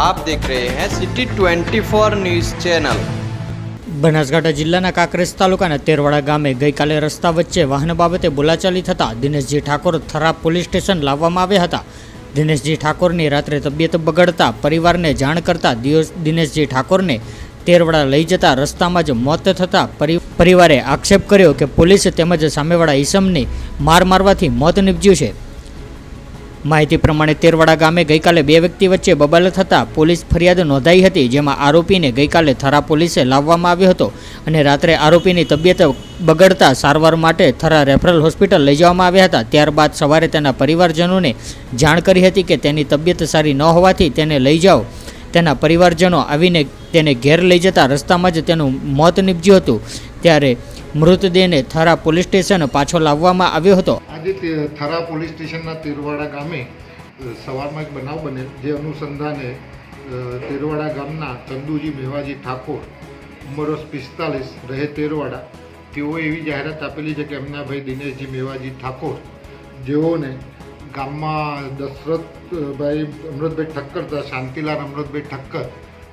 आप देख रहे हैं सिटी 24 न्यूज़ चैनल। બનાસકાંઠા જિલ્લાના કાંકરેજ તાલુકાના તેરવાડા ગામે ગઈકાલે રસ્તા વચ્ચે વાહન બાબતે બોલાચાલી થતાં દિનેશજી ઠાકોર થરાદ પોલીસ સ્ટેશન લાવવામાં આવ્યા હતા। દિનેશજી ઠાકોરની રાત્રે તબિયત બગડતા પરિવારને જાણ કરતા દિનેશજી ઠાકોરને તેરવાડા લઈ જતા રસ્તામાં જ મોત થતાં પરિવારે આક્ષેપ કર્યો કે પોલીસ તેમજ સામેવાળા ઈસમની માર મારવાથી મોત નીપજ્યું છે। માહિતી પ્રમાણે તેરવાડા ગામે ગઈકાલે બે વ્યક્તિ વચ્ચે બબાલ થતાં પોલીસ ફરિયાદ નોંધાઈ હતી, જેમાં આરોપીને ગઈકાલે થરા પોલીસે લાવવામાં આવ્યો હતો અને રાત્રે આરોપીની તબિયત બગડતા સારવાર માટે થરા રેફરલ હોસ્પિટલ લઈ જવામાં આવ્યા હતા। ત્યારબાદ સવારે તેના પરિવારજનોને જાણ કરી હતી કે તેની તબિયત સારી ન હોવાથી તેને લઈ જાઓ। તેના પરિવારજનો આવીને તેને ઘેર લઈ જતા રસ્તામાં જ તેનું મોત નીપજ્યું હતું। ત્યારે મૃતદેહને થરા પોલીસ સ્ટેશન પાછો લાવવામાં આવ્યો હતો। આજે થરા પોલીસ સ્ટેશનના તેરવાડા ગામે સવારમાં એક બનાવ બને, જે અનુસંધાને તેરવાડા ગામના ચંદુજી મેવાજી ઠાકોર ઉંમર 45 રહે તેરવાડા, તેઓએ એવી જાહેરાત આપેલી છે કે એમના ભાઈ દિનેશજી મેવાજી ઠાકોર, જેઓને ગામમાં દશરથભાઈ અમૃતભાઈ ઠક્કર તથા શાંતિલાલ અમૃતભાઈ ઠક્કર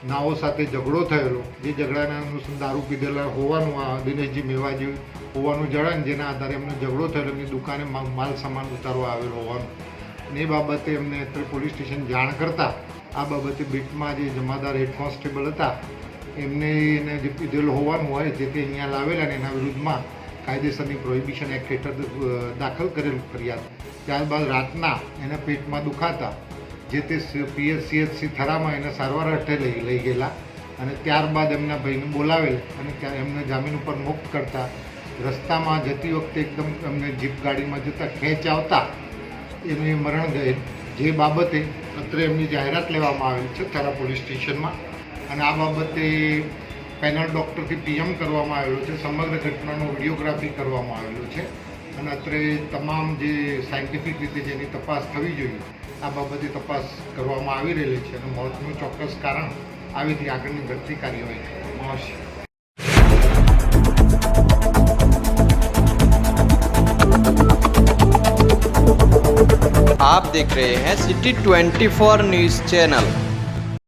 નાઓ સાથે ઝઘડો થયેલો, જે ઝઘડાના અનુસંધાન દારૂ પીધેલા હોવાનું આ દિનેશજી મેવાજી હોવાનું જણાય, જેના આધારે એમને ઝઘડો થયેલો, એમની દુકાને માલ સામાન ઉતારવા આવેલો હોવાનું, અને એ બાબતે એમને અત્યારે પોલીસ સ્ટેશન જાણ કરતાં આ બાબતે બીટમાં જે જમાદાર હેડ કોન્સ્ટેબલ હતા એમને એને જે પીધેલો હોવાનું હોય જે તે અહીંયા લાવેલા અને એના વિરુદ્ધમાં કાયદેસરની પ્રોહિબિશન એક્ટ હેઠળ દાખલ કરેલ ફરિયાદ। ત્યારબાદ રાતના એના પેટમાં દુખાતા જે તે PHCHC થરામાં એને સારવાર અર્થે લઈ ગયેલા અને ત્યારબાદ એમના ભાઈને બોલાવેલ અને ત્યાં એમને જામીન ઉપર મુક્ત કરતા રસ્તામાં જતી વખતે એકદમ એમને જીપ ગાડીમાં જતાં ખેંચ આવતા એમને મરણ ગયેલ, જે બાબતે અત્રે એમની જાહેરાત લેવામાં આવેલ છે થરા પોલીસ સ્ટેશનમાં અને આ બાબતે પેનલ ડૉક્ટરથી PM કરવામાં આવેલો છે। સમગ્ર ઘટનાનો વિડીયોગ્રાફી કરવામાં આવેલો છે અને અત્રે તમામ જે સાયન્ટિફિક રીતે જેની તપાસ થવી જોઈએ આ બાબતે તપાસ કરવામાં આવી રહેલી છે અને મોતનું ચોક્કસ કારણ આવીથી આગળની ઘટતી કાર્યવાહી કરવામાં આવશે। आप देख रहे हैं सिटी 24 न्यूज़ चैनल।